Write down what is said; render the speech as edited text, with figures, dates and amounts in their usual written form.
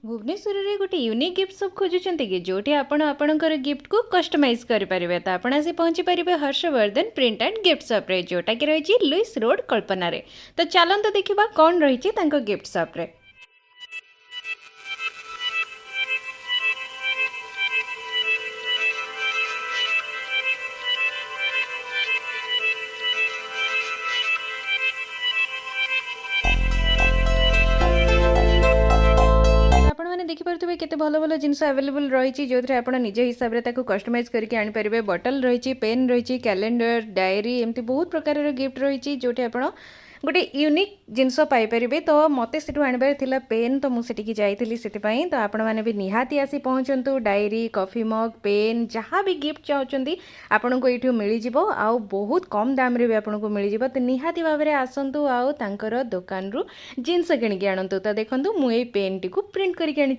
भुवनेश्वर रे गोटे unique gift सब खोजुଛନ୍ତି कि जोठी आपण आपणकर गिफ्ट को कस्टमाइज करें तो आपण आसी पहुँची पारे Harshvardhan print and gift shop रे जोटा कि रही लुइस रोड कल्पना रे। तो चलते देखा कौन रही गिफ्ट शॉप रे। देखिपे केते भल भल जिन अवेलेबल रही जो आप निज हिसाब से कस्टमाइज करके आनीपर बटल रही पेन रही कैलेंडर डायरी एमती बहुत प्रकार गिफ्ट रही जोटी आप गोटे यूनिक जिनस पाइपर। तो मते से आनबार थिला पेन तो मुझे जाइली से तो आपण मैंने भी निहाती आसी पहुँचतु डायरी कॉफी मग पेन जहाँ भी गिफ्ट चाहते आपन को ये मिल आउ बहुत कम दाम रे भी आपन को मिल तो निहाती भाव में आसतु आउ तांकर दुकान रु जिनस किणिकी आणतु। तो देखो मुझे पेन टी को प्रिंट करके आनी।